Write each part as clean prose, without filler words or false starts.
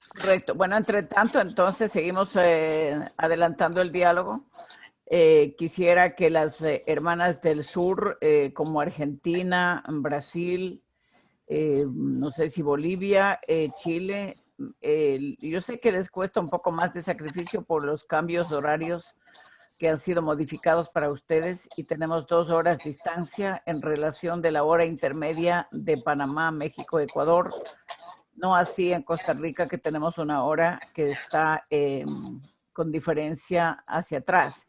Correcto. Bueno, entre tanto, entonces seguimos adelantando el diálogo. Quisiera que las hermanas del sur, como Argentina, Brasil, no sé si Bolivia, Chile, yo sé que les cuesta un poco más de sacrificio por los cambios horarios que han sido modificados para ustedes y tenemos 2 horas de distancia en relación de la hora intermedia de Panamá, México, Ecuador. No así en Costa Rica, que tenemos una hora que está con diferencia hacia atrás.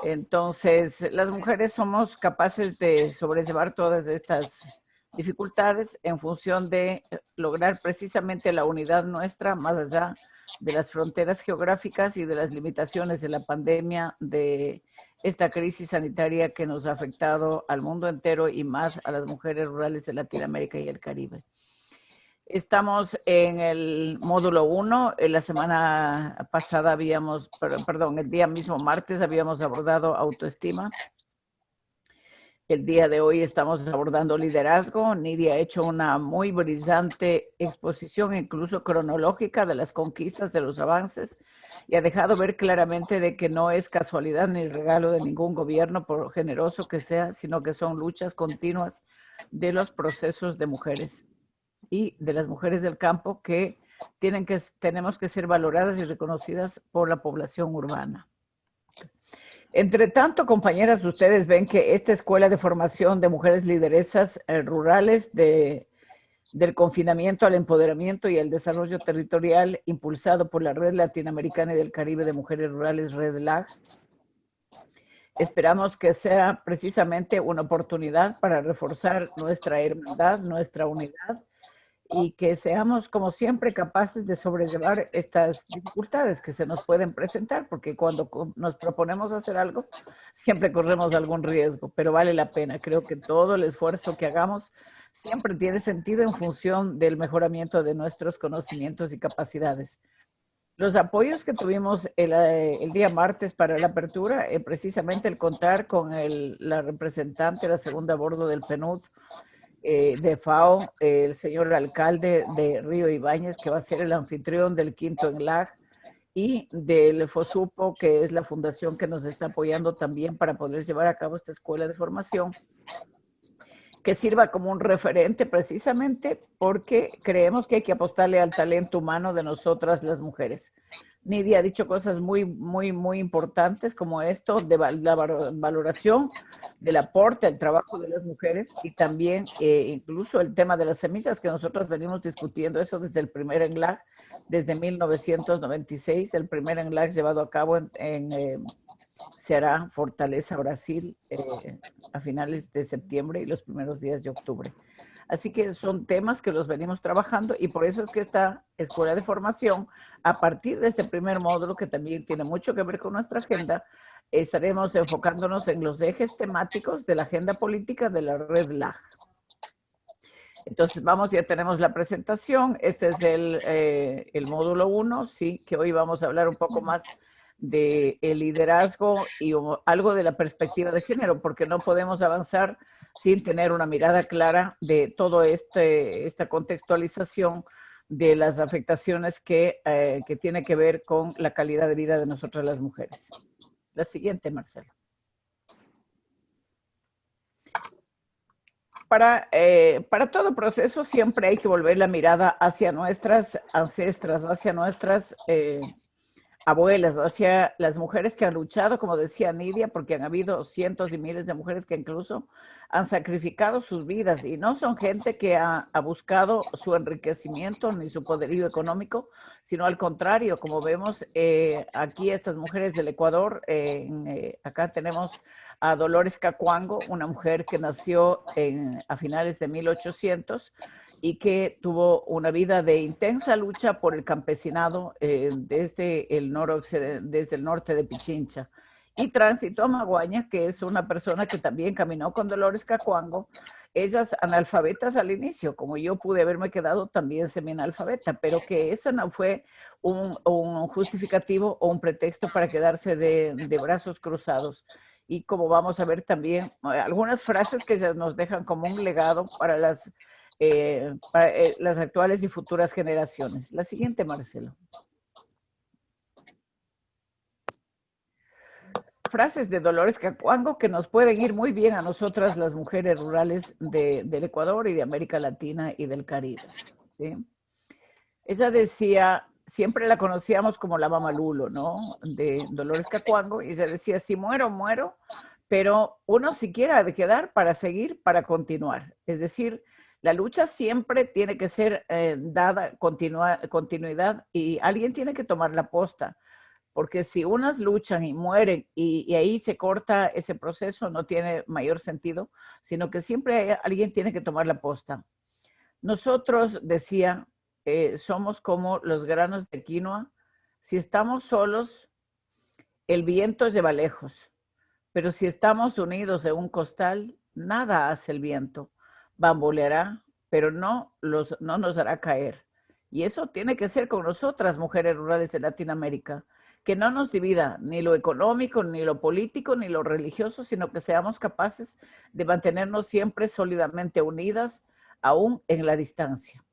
Entonces, las mujeres somos capaces de sobrellevar todas estas dificultades en función de lograr precisamente la unidad nuestra, más allá de las fronteras geográficas y de las limitaciones de la pandemia, de esta crisis sanitaria que nos ha afectado al mundo entero y más a las mujeres rurales de Latinoamérica y el Caribe. Estamos en el módulo 1. La semana pasada habíamos, perdón, el día mismo martes habíamos abordado autoestima. El día de hoy estamos abordando liderazgo. Nidia ha hecho una muy brillante exposición, incluso cronológica, de las conquistas, de los avances, y ha dejado ver claramente de que no es casualidad ni regalo de ningún gobierno, por generoso que sea, sino que son luchas continuas de los procesos de mujeres y de las mujeres del campo que tenemos que ser valoradas y reconocidas por la población urbana. Entre tanto, compañeras, ustedes ven que esta escuela de formación de mujeres lideresas rurales del confinamiento al empoderamiento y el desarrollo territorial impulsado por la Red Latinoamericana y del Caribe de Mujeres Rurales, REDLAG, esperamos que sea precisamente una oportunidad para reforzar nuestra hermandad, nuestra unidad, y que seamos, como siempre, capaces de sobrellevar estas dificultades que se nos pueden presentar, porque cuando nos proponemos hacer algo, siempre corremos algún riesgo, pero vale la pena. Creo que todo el esfuerzo que hagamos siempre tiene sentido en función del mejoramiento de nuestros conocimientos y capacidades. Los apoyos que tuvimos el día martes para la apertura, precisamente el contar con la representante, la segunda a bordo del PNUD, de FAO, el señor alcalde de Río Ibáñez, que va a ser el anfitrión del quinto ENLAG, y del FOSUPO, que es la fundación que nos está apoyando también para poder llevar a cabo esta escuela de formación, que sirva como un referente precisamente porque creemos que hay que apostarle al talento humano de nosotras las mujeres. Nidia ha dicho cosas muy importantes como esto de la valoración del aporte al trabajo de las mujeres y también incluso el tema de las semillas que nosotros venimos discutiendo eso desde el primer ENLAG, desde 1996, el primer ENLAG llevado a cabo en Ceará, Fortaleza, Brasil, a finales de septiembre y los primeros días de octubre. Así que son temas que los venimos trabajando y por eso es que esta escuela de formación, a partir de este primer módulo, que también tiene mucho que ver con nuestra agenda, estaremos enfocándonos en los ejes temáticos de la agenda política de la red LAG. Entonces, ya tenemos la presentación. Este es el módulo 1, sí, que hoy vamos a hablar un poco más de el liderazgo y algo de la perspectiva de género, porque no podemos avanzar sin tener una mirada clara de todo esta contextualización de las afectaciones que tiene que ver con la calidad de vida de nosotras las mujeres. La siguiente, Marcelo. Para todo proceso siempre hay que volver la mirada hacia nuestras ancestras, hacia nuestras abuelas, hacia las mujeres que han luchado, como decía Nidia, porque han habido cientos y miles de mujeres que incluso han sacrificado sus vidas y no son gente que ha buscado su enriquecimiento ni su poderío económico, sino al contrario, como vemos aquí estas mujeres del Ecuador, acá tenemos a Dolores Cacuango, una mujer que nació a finales de 1800 y que tuvo una vida de intensa lucha por el campesinado desde el norte de Pichincha. Y transitó a Maguaña, que es una persona que también caminó con Dolores Cacuango, ellas analfabetas al inicio, como yo pude haberme quedado también semi-analfabeta, pero que eso no fue un justificativo o un pretexto para quedarse de brazos cruzados. Y como vamos a ver también, algunas frases que ellas nos dejan como un legado para las para las actuales y futuras generaciones. La siguiente, Marcelo. Frases de Dolores Cacuango que nos pueden ir muy bien a nosotras, las mujeres rurales del Ecuador y de América Latina y del Caribe, ¿sí? Ella decía, siempre la conocíamos como la Mama Lulo, ¿no? De Dolores Cacuango, y ella decía, si muero, muero, pero uno siquiera ha de quedar para seguir, para continuar. Es decir, la lucha siempre tiene que ser dada continuidad y alguien tiene que tomar la posta. Porque si unas luchan y mueren y ahí se corta ese proceso, no tiene mayor sentido, sino que siempre alguien tiene que tomar la posta. Nosotros, decía, somos como los granos de quinoa. Si estamos solos, el viento lleva lejos, pero si estamos unidos en un costal, nada hace el viento. Bamboleará, pero no nos hará caer. Y eso tiene que ser con nosotras, mujeres rurales de Latinoamérica, que no nos divida ni lo económico, ni lo político, ni lo religioso, sino que seamos capaces de mantenernos siempre sólidamente unidas, aún en la distancia.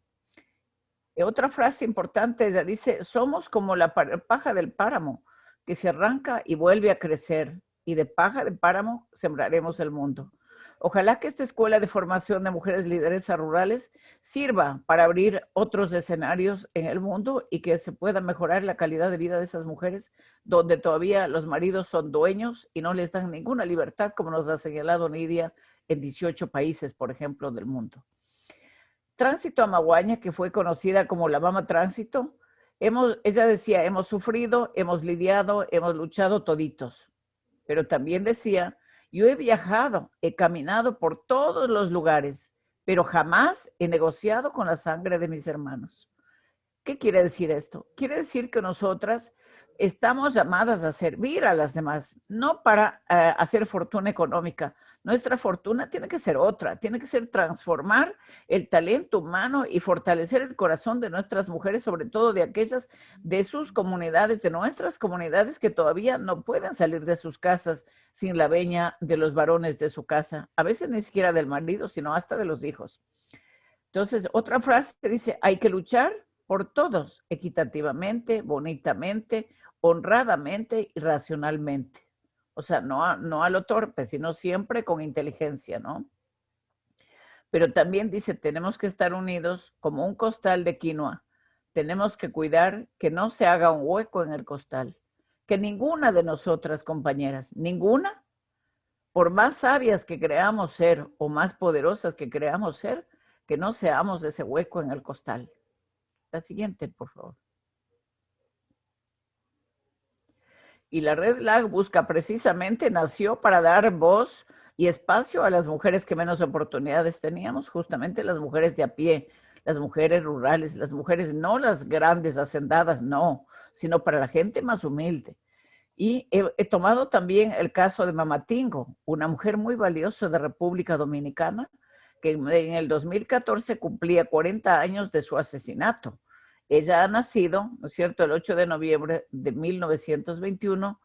Otra frase importante, ella dice, somos como la paja del páramo, que se arranca y vuelve a crecer, y de paja de páramo sembraremos el mundo. Ojalá que esta escuela de formación de mujeres lideresas rurales sirva para abrir otros escenarios en el mundo y que se pueda mejorar la calidad de vida de esas mujeres donde todavía los maridos son dueños y no les dan ninguna libertad, como nos ha señalado Nidia, en 18 países, por ejemplo, del mundo. Tránsito Amaguaña, que fue conocida como la Mama Tránsito, ella decía, hemos sufrido, hemos lidiado, hemos luchado toditos. Pero también decía, yo he viajado, he caminado por todos los lugares, pero jamás he negociado con la sangre de mis hermanos. ¿Qué quiere decir esto? Quiere decir que nosotras estamos llamadas a servir a las demás, no para hacer fortuna económica. Nuestra fortuna tiene que ser otra, tiene que ser transformar el talento humano y fortalecer el corazón de nuestras mujeres, sobre todo de aquellas de sus comunidades, de nuestras comunidades que todavía no pueden salir de sus casas sin la veña de los varones de su casa, a veces ni siquiera del marido, sino hasta de los hijos. Entonces, otra frase que dice, hay que luchar por todos, equitativamente, bonitamente, honradamente y racionalmente. O sea, no a lo torpe, sino siempre con inteligencia, ¿no? Pero también dice, tenemos que estar unidos como un costal de quinoa. Tenemos que cuidar que no se haga un hueco en el costal. Que ninguna de nosotras, compañeras, ninguna, por más sabias que creamos ser o más poderosas que creamos ser, que no seamos ese hueco en el costal. La siguiente, por favor. Y la Red LAG busca precisamente, nació para dar voz y espacio a las mujeres que menos oportunidades teníamos, justamente las mujeres de a pie, las mujeres rurales, las mujeres no las grandes hacendadas, no, sino para la gente más humilde. Y he tomado también el caso de Mamatingo, una mujer muy valiosa de República Dominicana, que en el 2014 cumplía 40 años de su asesinato. Ella ha nacido, ¿no es cierto?, el 8 de noviembre de 1921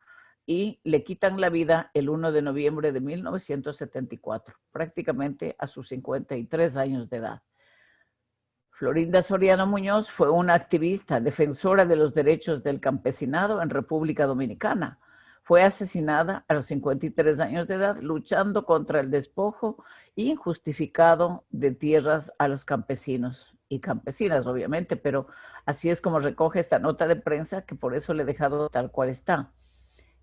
y le quitan la vida el 1 de noviembre de 1974, prácticamente a sus 53 años de edad. Florinda Soriano Muñoz fue una activista, defensora de los derechos del campesinado en República Dominicana. Fue asesinada a los 53 años de edad luchando contra el despojo injustificado de tierras a los campesinos y campesinas, obviamente, pero así es como recoge esta nota de prensa, que por eso le he dejado tal cual está.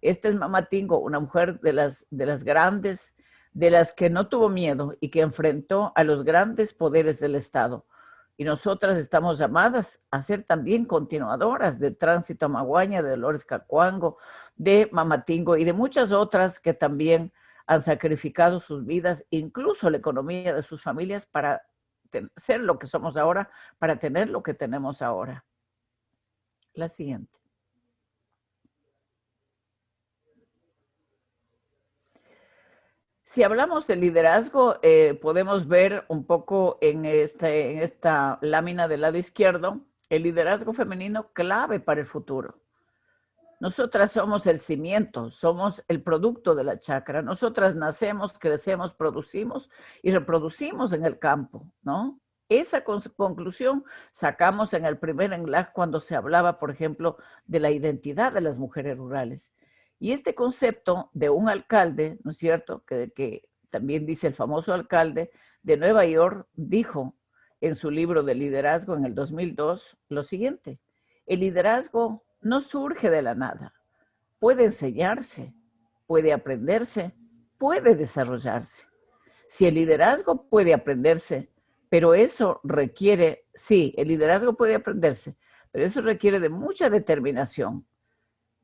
Esta es Mamatingo, una mujer de las grandes, de las que no tuvo miedo y que enfrentó a los grandes poderes del Estado. Y nosotras estamos llamadas a ser también continuadoras de Tránsito Amaguaña, de Dolores Cacuango, de Mamatingo y de muchas otras que también han sacrificado sus vidas, incluso la economía de sus familias, para ser lo que somos ahora, para tener lo que tenemos ahora. La siguiente. Si hablamos de liderazgo, podemos ver un poco en esta lámina del lado izquierdo, el liderazgo femenino clave para el futuro. Nosotras somos el cimiento, somos el producto de la chacra. Nosotras nacemos, crecemos, producimos y reproducimos en el campo, ¿no? Esa conclusión sacamos en el primer enlace cuando se hablaba, por ejemplo, de la identidad de las mujeres rurales. Y este concepto de un alcalde, ¿no es cierto?, que también dice el famoso alcalde de Nueva York, dijo en su libro de liderazgo en el 2002 lo siguiente: el liderazgo no surge de la nada, puede enseñarse, puede aprenderse, puede desarrollarse. Si el liderazgo puede aprenderse, pero eso requiere, sí, el liderazgo puede aprenderse, pero eso requiere de mucha determinación.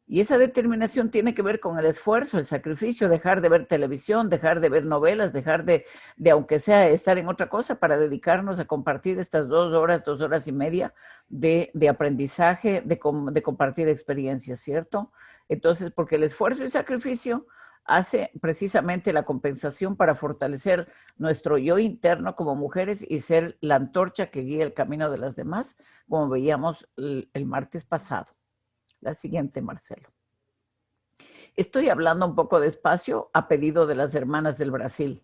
Y esa determinación tiene que ver con el esfuerzo, el sacrificio, dejar de ver televisión, dejar de ver novelas, dejar de aunque sea estar en otra cosa, para dedicarnos a compartir estas 2 horas y media de aprendizaje, de compartir experiencias, ¿cierto? Entonces, porque el esfuerzo y sacrificio hace precisamente la compensación para fortalecer nuestro yo interno como mujeres y ser la antorcha que guía el camino de las demás, como veíamos el martes pasado. La siguiente, Marcelo. Estoy hablando un poco despacio a pedido de las hermanas del Brasil,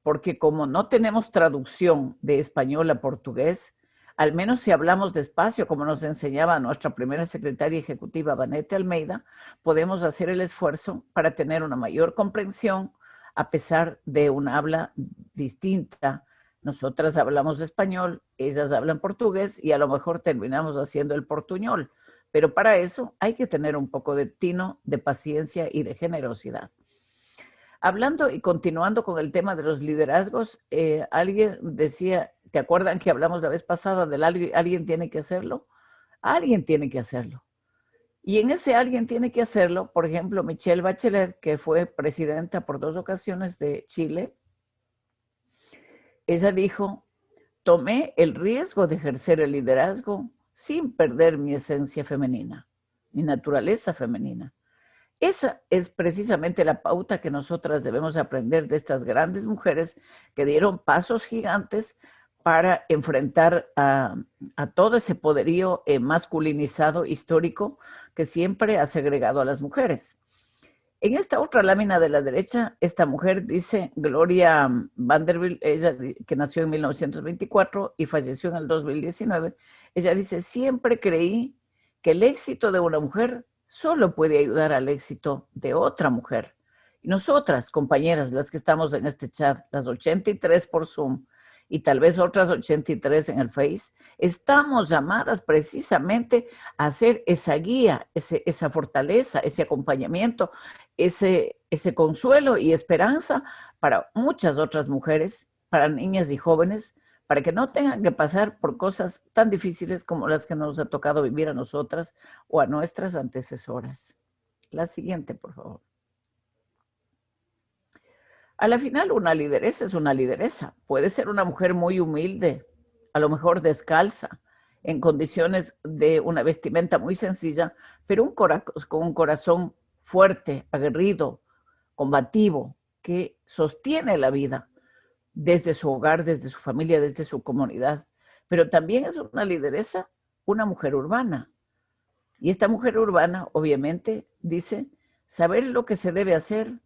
porque como no tenemos traducción de español a portugués, al menos si hablamos despacio, como nos enseñaba nuestra primera secretaria ejecutiva, Vanette Almeida, podemos hacer el esfuerzo para tener una mayor comprensión a pesar de un habla distinta. Nosotras hablamos español, ellas hablan portugués y a lo mejor terminamos haciendo el portuñol. Pero para eso hay que tener un poco de tino, de paciencia y de generosidad. Hablando y continuando con el tema de los liderazgos, alguien decía, ¿te acuerdan que hablamos la vez pasada del alguien tiene que hacerlo? Alguien tiene que hacerlo. Y en ese alguien tiene que hacerlo, por ejemplo, Michelle Bachelet, que fue presidenta por 2 ocasiones de Chile, ella dijo: tomé el riesgo de ejercer el liderazgo sin perder mi esencia femenina, mi naturaleza femenina. Esa es precisamente la pauta que nosotras debemos aprender de estas grandes mujeres que dieron pasos gigantes para enfrentar a todo ese poderío masculinizado histórico que siempre ha segregado a las mujeres. En esta otra lámina de la derecha, esta mujer dice, Gloria Vanderbilt, ella que nació en 1924 y falleció en el 2019, ella dice: siempre creí que el éxito de una mujer solo puede ayudar al éxito de otra mujer. Y nosotras, compañeras, las que estamos en este chat, las 83 por Zoom y tal vez otras 83 en el Face, estamos llamadas precisamente a hacer esa guía, esa fortaleza, ese acompañamiento, ese consuelo y esperanza para muchas otras mujeres, para niñas y jóvenes, para que no tengan que pasar por cosas tan difíciles como las que nos ha tocado vivir a nosotras o a nuestras antecesoras. La siguiente, por favor. A la final, una lideresa es una lideresa. Puede ser una mujer muy humilde, a lo mejor descalza, en condiciones de una vestimenta muy sencilla, pero con un corazón fuerte, aguerrido, combativo, que sostiene la vida desde su hogar, desde su familia, desde su comunidad. Pero también es una lideresa, una mujer urbana. Y esta mujer urbana, obviamente, dice: saber lo que se debe hacer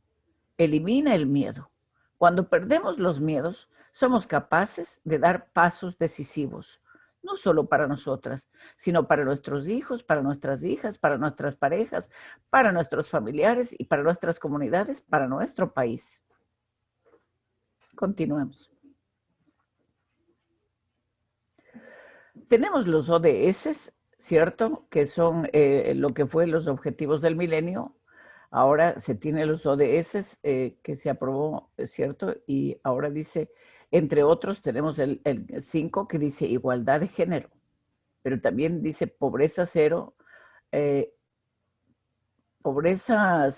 elimina el miedo. Cuando perdemos los miedos, somos capaces de dar pasos decisivos, no solo para nosotras, sino para nuestros hijos, para nuestras hijas, para nuestras parejas, para nuestros familiares y para nuestras comunidades, para nuestro país. Continuemos. Tenemos los ODS, ¿cierto? Que son lo que fue los objetivos del milenio. Ahora se tiene los ODS que se aprobó, ¿cierto? Y ahora dice, entre otros, tenemos el 5 que dice igualdad de género, pero también dice pobreza cero, pobreza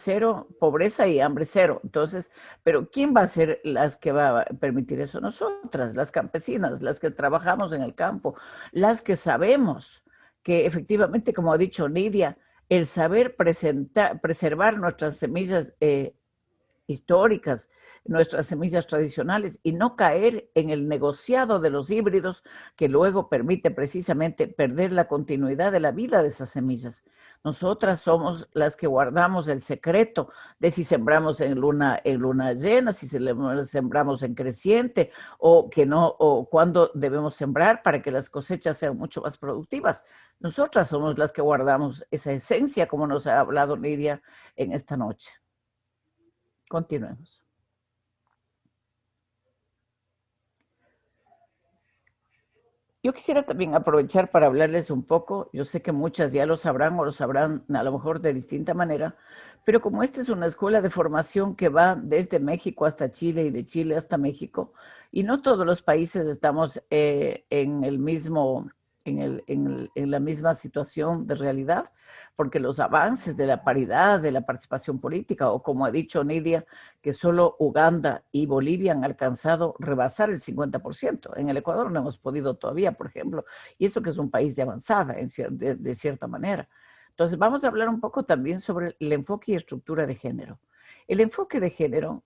y hambre cero. Entonces, pero ¿quién va a ser las que va a permitir eso? Nosotras, las campesinas, las que trabajamos en el campo, las que sabemos que efectivamente, como ha dicho Nidia, el saber preservar nuestras semillas históricas, nuestras semillas tradicionales y no caer en el negociado de los híbridos que luego permite precisamente perder la continuidad de la vida de esas semillas. Nosotras somos las que guardamos el secreto de si sembramos en luna llena, si sembramos en creciente o que no, o cuándo debemos sembrar para que las cosechas sean mucho más productivas. Nosotras somos las que guardamos esa esencia, como nos ha hablado Lidia en esta noche. Continuemos. Yo quisiera también aprovechar para hablarles un poco, yo sé que muchas ya lo sabrán o lo sabrán a lo mejor de distinta manera, pero como esta es una escuela de formación que va desde México hasta Chile y de Chile hasta México, y no todos los países estamos en el mismo en la misma situación de realidad, porque los avances de la paridad, de la participación política, o como ha dicho Nidia, que solo Uganda y Bolivia han alcanzado rebasar el 50%. En el Ecuador no hemos podido todavía, por ejemplo, y eso que es un país de avanzada, de cierta manera. Entonces, vamos a hablar un poco también sobre el enfoque y estructura de género. El enfoque de género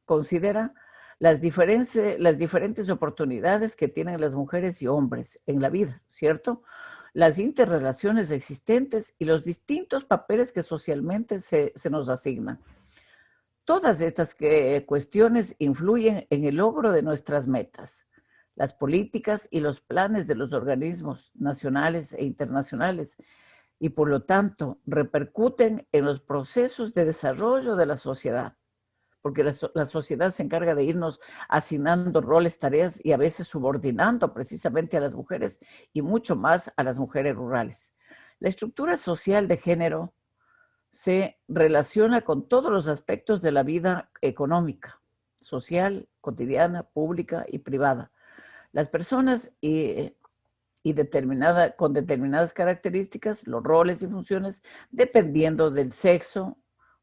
considera las diferentes oportunidades que tienen las mujeres y hombres en la vida, ¿cierto? Las interrelaciones existentes y los distintos papeles que socialmente se nos asignan. Todas estas cuestiones influyen en el logro de nuestras metas. Las políticas y los planes de los organismos nacionales e internacionales y por lo tanto repercuten en los procesos de desarrollo de la sociedad, porque la sociedad se encarga de irnos asignando roles, tareas y a veces subordinando precisamente a las mujeres y mucho más a las mujeres rurales. La estructura social de género se relaciona con todos los aspectos de la vida económica, social, cotidiana, pública y privada. Las personas con determinadas características, los roles y funciones, dependiendo del sexo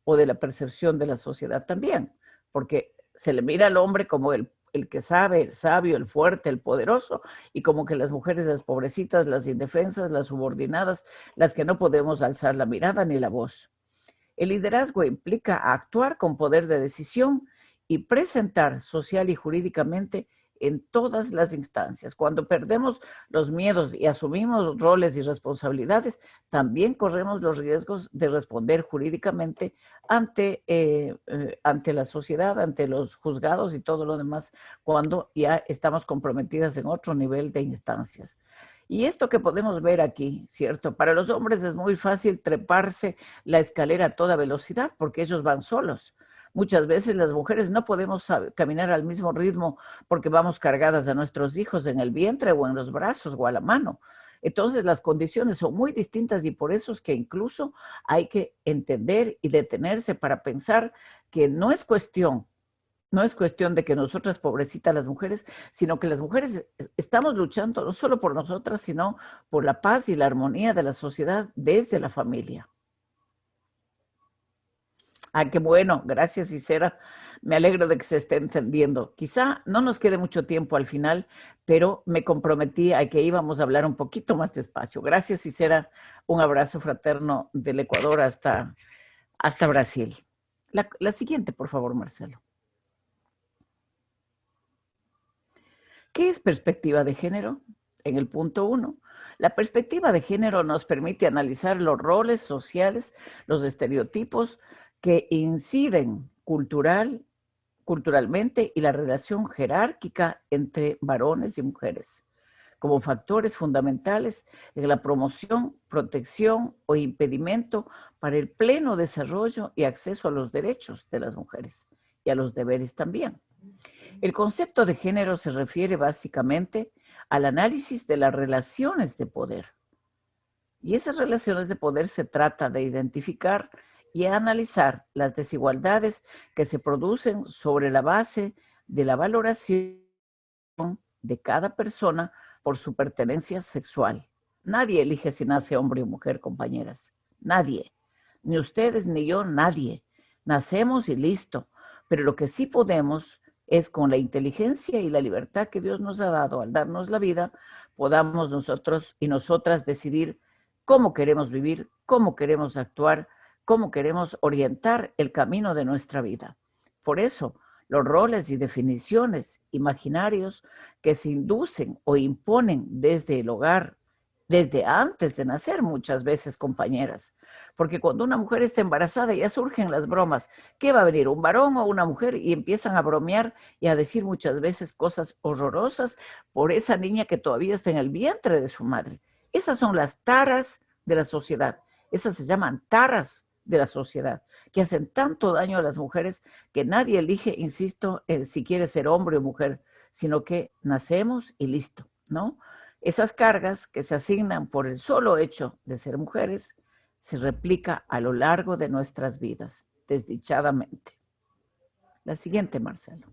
o de la percepción de la sociedad también, porque se le mira al hombre como el que sabe, el sabio, el fuerte, el poderoso, y como que las mujeres, las pobrecitas, las indefensas, las subordinadas, las que no podemos alzar la mirada ni la voz. El liderazgo implica actuar con poder de decisión y presentar social y jurídicamente en todas las instancias. Cuando perdemos los miedos y asumimos roles y responsabilidades, también corremos los riesgos de responder jurídicamente ante la sociedad, ante los juzgados y todo lo demás, cuando ya estamos comprometidas en otro nivel de instancias. Y esto que podemos ver aquí, ¿cierto? Para los hombres es muy fácil treparse la escalera a toda velocidad porque ellos van solos. Muchas veces las mujeres no podemos caminar al mismo ritmo porque vamos cargadas a nuestros hijos en el vientre o en los brazos o a la mano. Entonces las condiciones son muy distintas y por eso es que incluso hay que entender y detenerse para pensar que no es cuestión de que nosotras, pobrecitas las mujeres, sino que las mujeres estamos luchando no solo por nosotras, sino por la paz y la armonía de la sociedad desde la familia. Ah, qué bueno, gracias Isera, me alegro de que se esté entendiendo. Quizá no nos quede mucho tiempo al final, pero me comprometí a que íbamos a hablar un poquito más despacio. Gracias Isera, un abrazo fraterno del Ecuador hasta Brasil. La siguiente, por favor, Marcelo. ¿Qué es perspectiva de género? En el punto 1, la perspectiva de género nos permite analizar los roles sociales, los estereotipos que inciden culturalmente y la relación jerárquica entre varones y mujeres, como factores fundamentales en la promoción, protección o impedimento para el pleno desarrollo y acceso a los derechos de las mujeres y a los deberes también. El concepto de género se refiere básicamente al análisis de las relaciones de poder. Y esas relaciones de poder se trata de identificar y analizar las desigualdades que se producen sobre la base de la valoración de cada persona por su pertenencia sexual. Nadie elige si nace hombre o mujer, compañeras. Nadie. Ni ustedes ni yo, nadie. Nacemos y listo. Pero lo que sí podemos es con la inteligencia y la libertad que Dios nos ha dado al darnos la vida, podamos nosotros y nosotras decidir cómo queremos vivir, cómo queremos actuar, cómo queremos orientar el camino de nuestra vida. Por eso, los roles y definiciones imaginarios que se inducen o imponen desde el hogar, desde antes de nacer muchas veces, compañeras, porque cuando una mujer está embarazada ya surgen las bromas, ¿qué va a venir, un varón o una mujer? Y empiezan a bromear y a decir muchas veces cosas horrorosas por esa niña que todavía está en el vientre de su madre. Esas son las taras de la sociedad, esas se llaman taras de la sociedad, que hacen tanto daño a las mujeres que nadie elige, insisto, si quiere ser hombre o mujer, sino que nacemos y listo, ¿no? Esas cargas que se asignan por el solo hecho de ser mujeres se replica a lo largo de nuestras vidas, desdichadamente. La siguiente, Marcelo.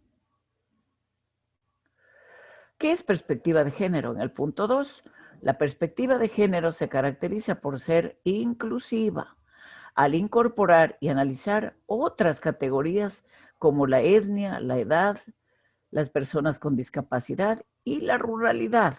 ¿Qué es perspectiva de género? En el punto 2, la perspectiva de género se caracteriza por ser inclusiva, al incorporar y analizar otras categorías como la etnia, la edad, las personas con discapacidad y la ruralidad.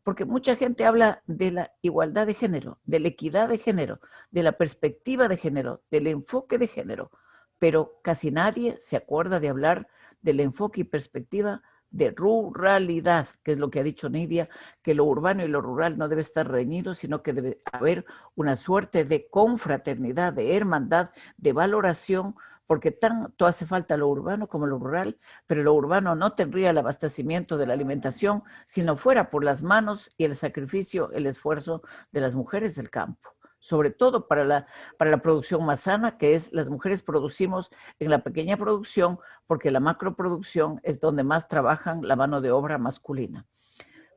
Porque mucha gente habla de la igualdad de género, de la equidad de género, de la perspectiva de género, del enfoque de género, pero casi nadie se acuerda de hablar del enfoque y perspectiva de ruralidad, que es lo que ha dicho Nidia, que lo urbano y lo rural no debe estar reñido, sino que debe haber una suerte de confraternidad, de hermandad, de valoración, porque tanto hace falta lo urbano como lo rural, pero lo urbano no tendría el abastecimiento de la alimentación si no fuera por las manos y el sacrificio, el esfuerzo de las mujeres del campo, sobre todo para la producción más sana, que es las mujeres producimos en la pequeña producción, porque la macroproducción es donde más trabajan la mano de obra masculina.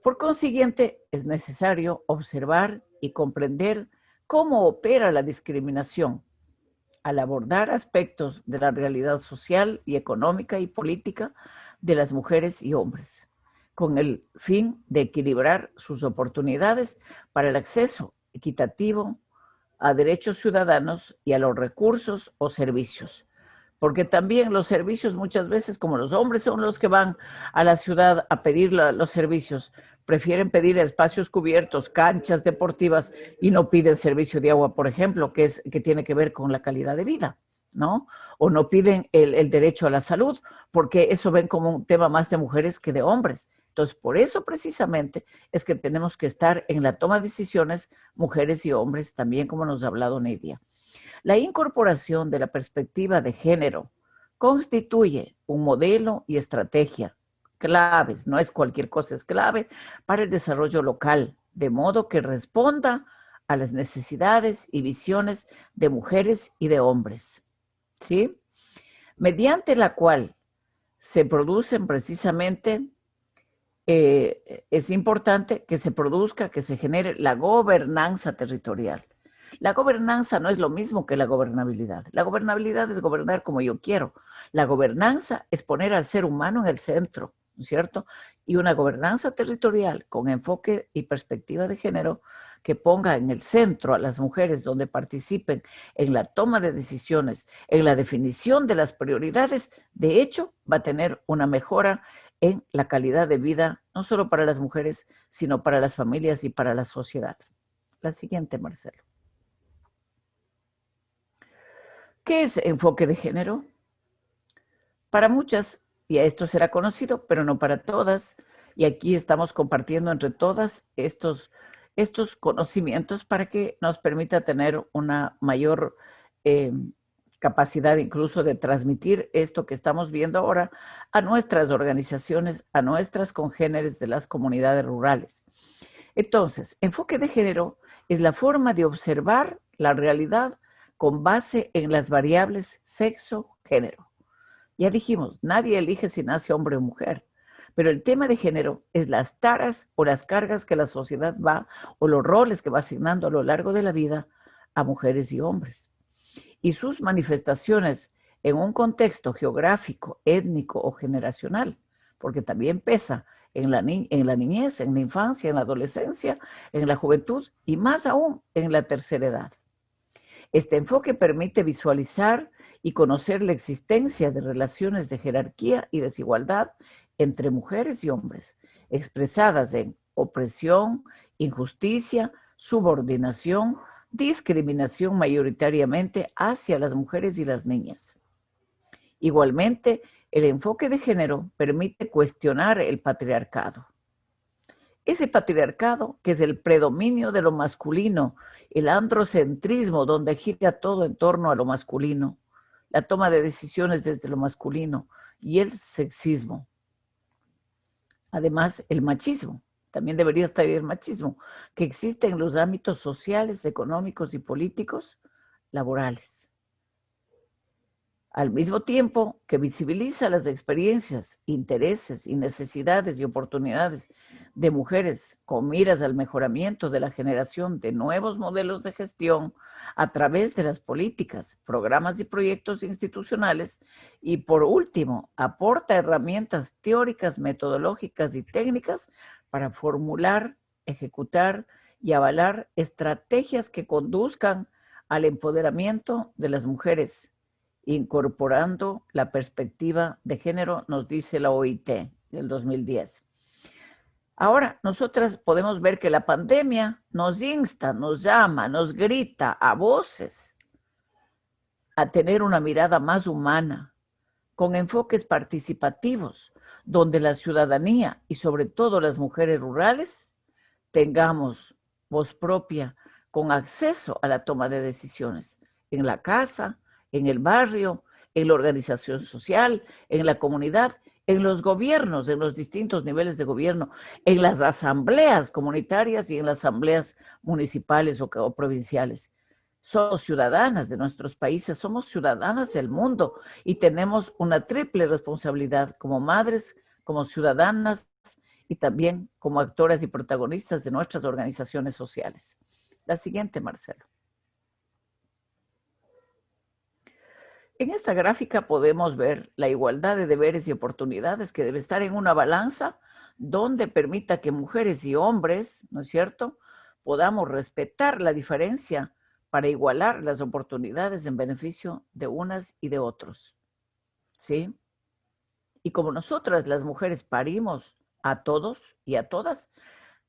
Por consiguiente, es necesario observar y comprender cómo opera la discriminación al abordar aspectos de la realidad social y económica y política de las mujeres y hombres, con el fin de equilibrar sus oportunidades para el acceso equitativo a derechos ciudadanos y a los recursos o servicios. Porque también los servicios muchas veces, como los hombres son los que van a la ciudad a pedir los servicios, prefieren pedir espacios cubiertos, canchas deportivas y no piden servicio de agua, por ejemplo, que tiene que ver con la calidad de vida, ¿no? O no piden el derecho a la salud, porque eso ven como un tema más de mujeres que de hombres. Entonces, por eso precisamente es que tenemos que estar en la toma de decisiones mujeres y hombres, también como nos ha hablado Nidia. La incorporación de la perspectiva de género constituye un modelo y estrategia claves, no es cualquier cosa, es clave para el desarrollo local, de modo que responda a las necesidades y visiones de mujeres y de hombres, ¿sí? Mediante la cual se producen precisamente, es importante que se produzca, que se genere la gobernanza territorial. La gobernanza no es lo mismo que la gobernabilidad. La gobernabilidad es gobernar como yo quiero. La gobernanza es poner al ser humano en el centro, ¿no es cierto? Y una gobernanza territorial con enfoque y perspectiva de género que ponga en el centro a las mujeres donde participen en la toma de decisiones, en la definición de las prioridades, de hecho, va a tener una mejora en la calidad de vida, no solo para las mujeres, sino para las familias y para la sociedad. La siguiente, Marcelo. ¿Qué es enfoque de género? Para muchas, y esto será conocido, pero no para todas, y aquí estamos compartiendo entre todas estos conocimientos para que nos permita tener una mayor capacidad incluso de transmitir esto que estamos viendo ahora a nuestras organizaciones, a nuestras congéneres de las comunidades rurales. Entonces, enfoque de género es la forma de observar la realidad con base en las variables sexo, género. Ya dijimos, nadie elige si nace hombre o mujer, pero el tema de género es las taras o las cargas que la sociedad va, o los roles que va asignando a lo largo de la vida a mujeres y hombres. Y sus manifestaciones en un contexto geográfico, étnico o generacional, porque también pesa en la niñez, en la infancia, en la adolescencia, en la juventud y más aún en la tercera edad. Este enfoque permite visualizar y conocer la existencia de relaciones de jerarquía y desigualdad entre mujeres y hombres, expresadas en opresión, injusticia, subordinación, discriminación mayoritariamente hacia las mujeres y las niñas. Igualmente, el enfoque de género permite cuestionar el patriarcado. Ese patriarcado, que es el predominio de lo masculino, el androcentrismo, donde gira todo en torno a lo masculino, la toma de decisiones desde lo masculino, y el sexismo. Además, el machismo, también debería estar el machismo, que existe en los ámbitos sociales, económicos y políticos, laborales. Al mismo tiempo que visibiliza las experiencias, intereses y necesidades y oportunidades de mujeres con miras al mejoramiento de la generación de nuevos modelos de gestión a través de las políticas, programas y proyectos institucionales, y por último, aporta herramientas teóricas, metodológicas y técnicas para formular, ejecutar y avalar estrategias que conduzcan al empoderamiento de las mujeres, incorporando la perspectiva de género, nos dice la OIT del 2010. Ahora, nosotras podemos ver que la pandemia nos insta, nos llama, nos grita a voces a tener una mirada más humana, con enfoques participativos, donde la ciudadanía y sobre todo las mujeres rurales tengamos voz propia con acceso a la toma de decisiones en la casa, en el barrio, en la organización social, en la comunidad, en los gobiernos, en los distintos niveles de gobierno, en las asambleas comunitarias y en las asambleas municipales o provinciales. Somos ciudadanas de nuestros países, somos ciudadanas del mundo y tenemos una triple responsabilidad como madres, como ciudadanas y también como actoras y protagonistas de nuestras organizaciones sociales. La siguiente, Marcelo. En esta gráfica podemos ver la igualdad de deberes y oportunidades que debe estar en una balanza donde permita que mujeres y hombres, ¿no es cierto?, podamos respetar la diferencia para igualar las oportunidades en beneficio de unas y de otros, ¿sí? Y como nosotras las mujeres parimos a todos y a todas,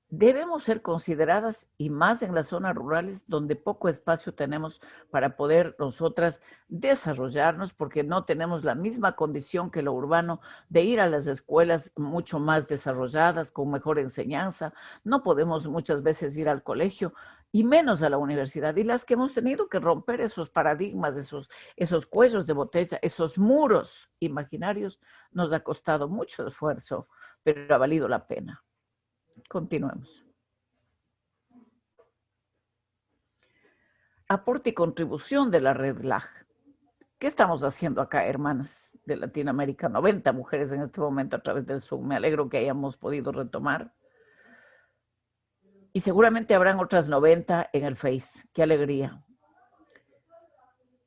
debemos ser consideradas, y más en las zonas rurales donde poco espacio tenemos para poder nosotras desarrollarnos, porque no tenemos la misma condición que lo urbano de ir a las escuelas mucho más desarrolladas, con mejor enseñanza. No podemos muchas veces ir al colegio y menos a la universidad. Y las que hemos tenido que romper esos paradigmas, esos cuellos de botella, esos muros imaginarios, nos ha costado mucho esfuerzo, pero ha valido la pena. Continuemos. Aporte y contribución de la red LAG. ¿Qué estamos haciendo acá, hermanas de Latinoamérica? 90 mujeres en este momento a través del Zoom. Me alegro que hayamos podido retomar. Y seguramente habrán otras 90 en el Face. ¡Qué alegría!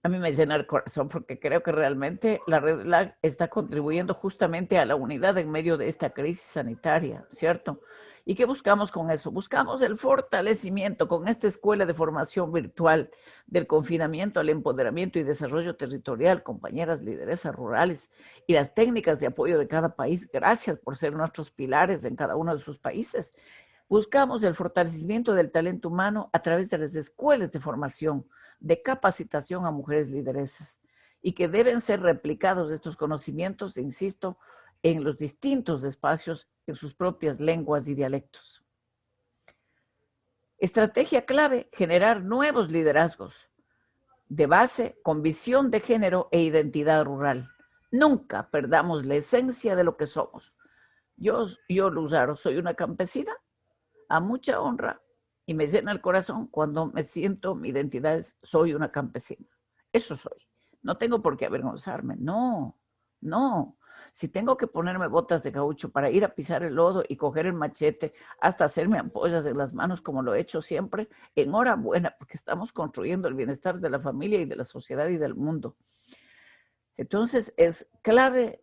A mí me llena el corazón porque creo que realmente la red LAG está contribuyendo justamente a la unidad en medio de esta crisis sanitaria, ¿cierto? ¿Y qué buscamos con eso? Buscamos el fortalecimiento con esta escuela de formación virtual del confinamiento al empoderamiento y desarrollo territorial, compañeras lideresas rurales y las técnicas de apoyo de cada país. Gracias por ser nuestros pilares en cada uno de sus países. Buscamos el fortalecimiento del talento humano a través de las escuelas de formación, de capacitación a mujeres lideresas, y que deben ser replicados estos conocimientos, insisto, en los distintos espacios, en sus propias lenguas y dialectos. Estrategia clave: generar nuevos liderazgos de base con visión de género e identidad rural. Nunca perdamos la esencia de lo que somos. Yo, Luzaro, soy una campesina a mucha honra y me llena el corazón cuando me siento, mi identidad es, soy una campesina. Eso soy. No tengo por qué avergonzarme. No, no. Si tengo que ponerme botas de caucho para ir a pisar el lodo y coger el machete hasta hacerme ampollas en las manos, como lo he hecho siempre, enhorabuena, porque estamos construyendo el bienestar de la familia y de la sociedad y del mundo. Entonces es clave,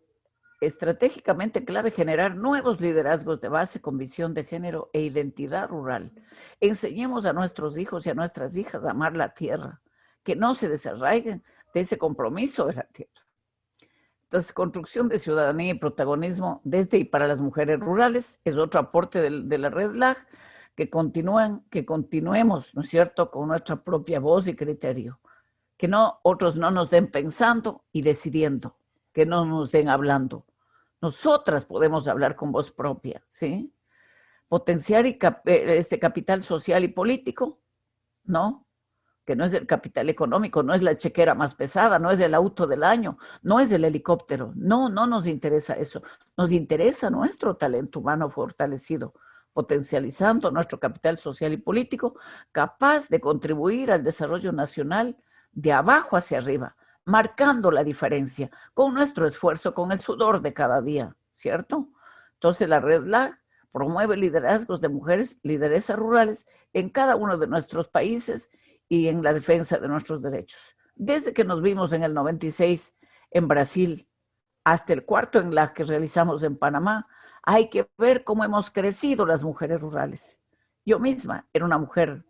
estratégicamente clave, generar nuevos liderazgos de base con visión de género e identidad rural. Enseñemos a nuestros hijos y a nuestras hijas a amar la tierra, que no se desarraiguen de ese compromiso de la tierra. Entonces, construcción de ciudadanía y protagonismo desde y para las mujeres rurales es otro aporte de la red LAG, que continuemos, ¿no es cierto?, con nuestra propia voz y criterio. Que no, otros no nos den pensando y decidiendo, que no nos den hablando. Nosotras podemos hablar con voz propia, ¿sí? Potenciar este capital social y político, ¿no? Que no es el capital económico, no es la chequera más pesada, no es el auto del año, no es el helicóptero. No, no nos interesa eso. Nos interesa nuestro talento humano fortalecido, potencializando nuestro capital social y político, capaz de contribuir al desarrollo nacional de abajo hacia arriba, marcando la diferencia con nuestro esfuerzo, con el sudor de cada día, ¿cierto? Entonces la Red LAG promueve liderazgos de mujeres, lideresas rurales en cada uno de nuestros países y en la defensa de nuestros derechos. Desde que nos vimos en el 96 en Brasil hasta el cuarto LAG que realizamos en Panamá, hay que ver cómo hemos crecido las mujeres rurales. Yo misma era una mujer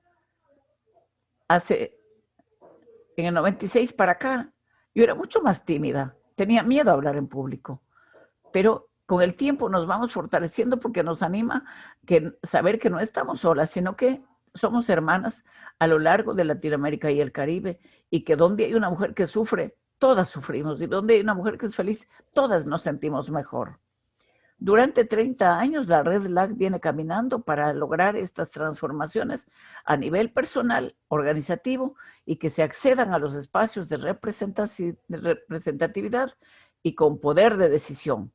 en el 96 para acá, yo era mucho más tímida, tenía miedo a hablar en público, pero con el tiempo nos vamos fortaleciendo porque nos anima saber que no estamos solas, sino que somos hermanas a lo largo de Latinoamérica y el Caribe, y que donde hay una mujer que sufre, todas sufrimos, y donde hay una mujer que es feliz, todas nos sentimos mejor. Durante 30 años la Red LAG viene caminando para lograr estas transformaciones a nivel personal, organizativo, y que se accedan a los espacios de representatividad y con poder de decisión.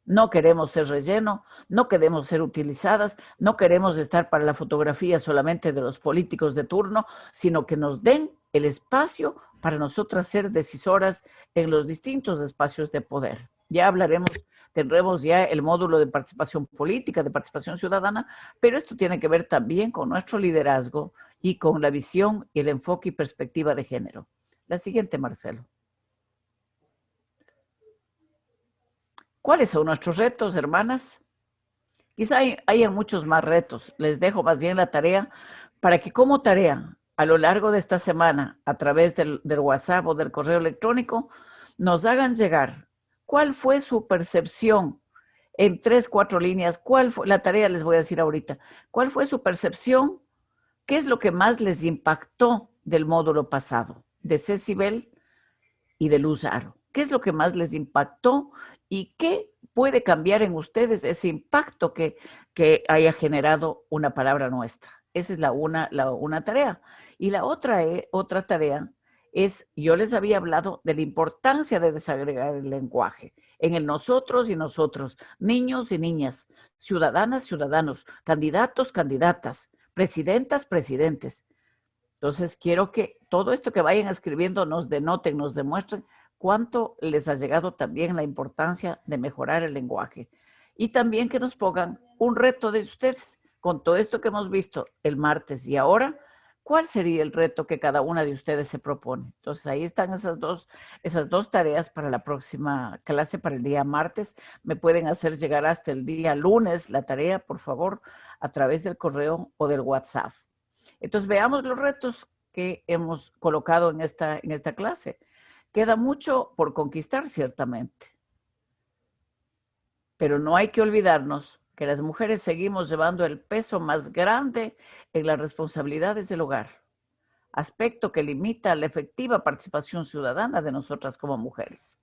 No queremos ser relleno, no queremos ser utilizadas, no queremos estar para la fotografía solamente de los políticos de turno, sino que nos den el espacio para nosotras ser decisoras en los distintos espacios de poder. Ya hablaremos, tendremos ya el módulo de participación política, de participación ciudadana, pero esto tiene que ver también con nuestro liderazgo y con la visión y el enfoque y perspectiva de género. La siguiente, Marcelo. ¿Cuáles son nuestros retos, hermanas? Quizá hayan muchos más retos. Les dejo más bien la tarea para que como tarea a lo largo de esta semana, a través del WhatsApp o del correo electrónico, nos hagan llegar cuál fue su percepción en 3, 4 líneas. ¿Cuál fue la tarea? Les voy a decir ahorita. ¿Cuál fue su percepción? ¿Qué es lo que más les impactó del módulo pasado, de Cecibel y de Luz Aro? ¿Qué es lo que más les impactó y qué puede cambiar en ustedes ese impacto que haya generado una palabra nuestra? Esa es una tarea. Y la otra tarea es, yo les había hablado de la importancia de desagregar el lenguaje en el nosotros y nosotros, niños y niñas, ciudadanas, ciudadanos, candidatos, candidatas, presidentas, presidentes. Entonces, quiero que todo esto que vayan escribiendo nos denoten, nos demuestren cuánto les ha llegado también la importancia de mejorar el lenguaje. Y también que nos pongan un reto de ustedes, con todo esto que hemos visto el martes y ahora, ¿cuál sería el reto que cada una de ustedes se propone? Entonces, ahí están esas dos tareas para la próxima clase, para el día martes. Me pueden hacer llegar hasta el día lunes la tarea, por favor, a través del correo o del WhatsApp. Entonces, veamos los retos que hemos colocado en esta clase. Queda mucho por conquistar, ciertamente. Pero no hay que olvidarnos que las mujeres seguimos llevando el peso más grande en las responsabilidades del hogar, aspecto que limita la efectiva participación ciudadana de nosotras como mujeres.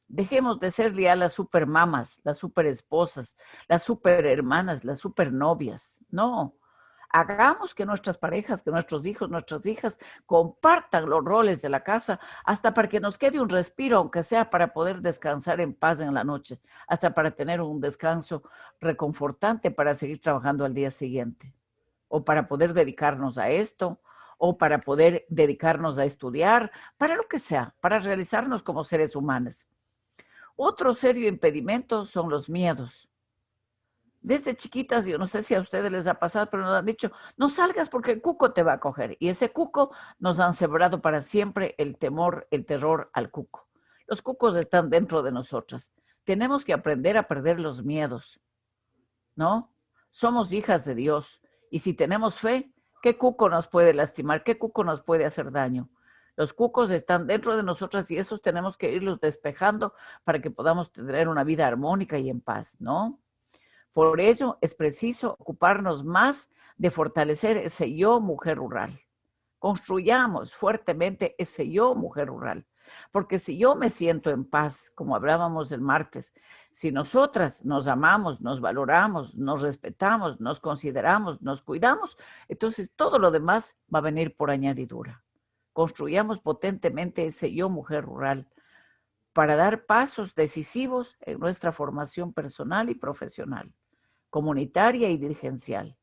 Dejemos de ser ya las supermamas, las superesposas, las superhermanas, las supernovias. No. Hagamos que nuestras parejas, que nuestros hijos, nuestras hijas compartan los roles de la casa hasta para que nos quede un respiro, aunque sea para poder descansar en paz en la noche, hasta para tener un descanso reconfortante para seguir trabajando al día siguiente, o para poder dedicarnos a esto, o para poder dedicarnos a estudiar, para lo que sea, para realizarnos como seres humanos. Otro serio impedimento son los miedos. Desde chiquitas, yo no sé si a ustedes les ha pasado, pero nos han dicho, no salgas porque el cuco te va a coger. Y ese cuco nos han sembrado para siempre el temor, el terror al cuco. Los cucos están dentro de nosotras. Tenemos que aprender a perder los miedos, ¿no? Somos hijas de Dios. Y si tenemos fe, ¿qué cuco nos puede lastimar? ¿Qué cuco nos puede hacer daño? Los cucos están dentro de nosotras y esos tenemos que irlos despejando para que podamos tener una vida armónica y en paz, ¿no? Por ello, es preciso ocuparnos más de fortalecer ese yo mujer rural. Construyamos fuertemente ese yo mujer rural. Porque si yo me siento en paz, como hablábamos el martes, si nosotras nos amamos, nos valoramos, nos respetamos, nos consideramos, nos cuidamos, entonces todo lo demás va a venir por añadidura. Construyamos potentemente ese yo mujer rural para dar pasos decisivos en nuestra formación personal y profesional, comunitaria y dirigencial.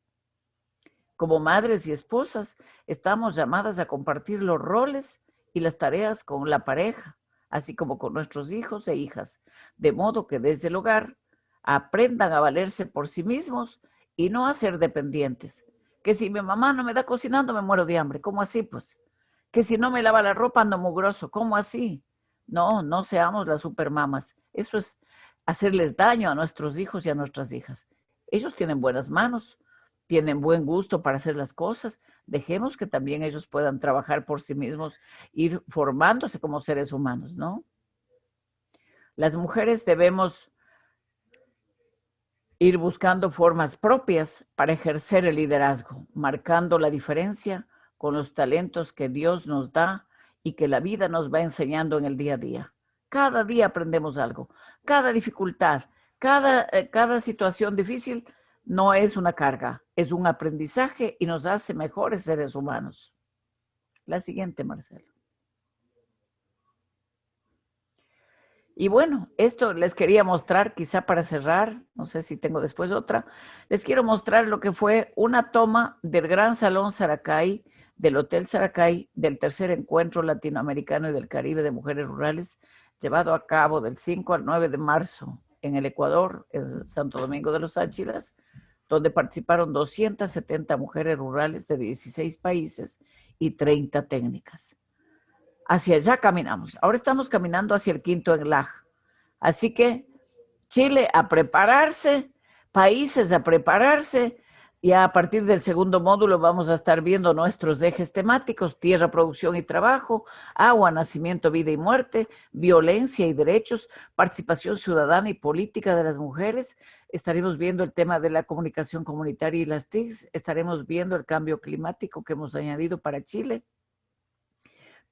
Como madres y esposas, estamos llamadas a compartir los roles y las tareas con la pareja, así como con nuestros hijos e hijas, de modo que desde el hogar aprendan a valerse por sí mismos y no a ser dependientes. Que si mi mamá no me da cocinando, me muero de hambre. ¿Cómo así, pues? Que si no me lava la ropa, ando mugroso. ¿Cómo así? No, no seamos las supermamas. Eso es hacerles daño a nuestros hijos y a nuestras hijas. Ellos tienen buenas manos, tienen buen gusto para hacer las cosas. Dejemos que también ellos puedan trabajar por sí mismos, ir formándose como seres humanos, ¿no? Las mujeres debemos ir buscando formas propias para ejercer el liderazgo, marcando la diferencia con los talentos que Dios nos da y que la vida nos va enseñando en el día a día. Cada día aprendemos algo, cada dificultad, cada situación difícil no es una carga, es un aprendizaje y nos hace mejores seres humanos. La siguiente, Marcelo. Y bueno, esto les quería mostrar, quizá para cerrar, no sé si tengo después otra, les quiero mostrar lo que fue una toma del Gran Salón Saracay, del Hotel Saracay, del tercer encuentro latinoamericano y del Caribe de mujeres rurales, llevado a cabo del 5 al 9 de marzo en el Ecuador, en Santo Domingo de los Áchilas, donde participaron 270 mujeres rurales de 16 países y 30 técnicas. Hacia allá caminamos. Ahora estamos caminando hacia el quinto ENLAG. Así que Chile a prepararse, países a prepararse. Ya a partir del segundo módulo vamos a estar viendo nuestros ejes temáticos: tierra, producción y trabajo, agua, nacimiento, vida y muerte, violencia y derechos, participación ciudadana y política de las mujeres. Estaremos viendo el tema de la comunicación comunitaria y las TICs. Estaremos viendo el cambio climático que hemos añadido para Chile.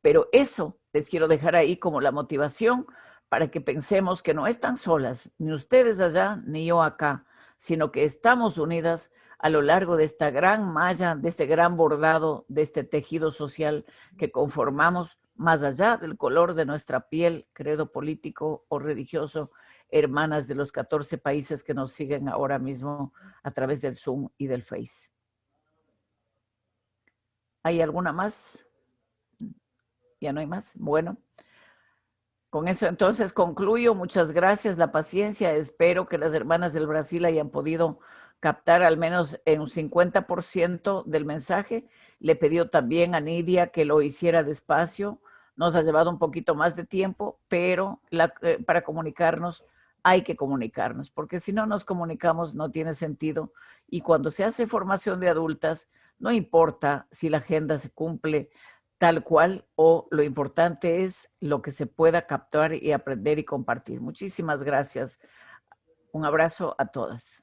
Pero eso les quiero dejar ahí como la motivación para que pensemos que no están solas, ni ustedes allá, ni yo acá, sino que estamos unidas a lo largo de esta gran malla, de este gran bordado, de este tejido social que conformamos más allá del color de nuestra piel, credo político o religioso, hermanas de los 14 países que nos siguen ahora mismo a través del Zoom y del Face. ¿Hay alguna más? ¿Ya no hay más? Bueno, con eso entonces concluyo. Muchas gracias, la paciencia. Espero que las hermanas del Brasil hayan podido captar al menos en un 50% del mensaje. Le pidió también a Nidia que lo hiciera despacio. Nos ha llevado un poquito más de tiempo, pero para comunicarnos hay que comunicarnos, porque si no nos comunicamos no tiene sentido. Y cuando se hace formación de adultas, no importa si la agenda se cumple tal cual, o lo importante es lo que se pueda captar y aprender y compartir. Muchísimas gracias. Un abrazo a todas.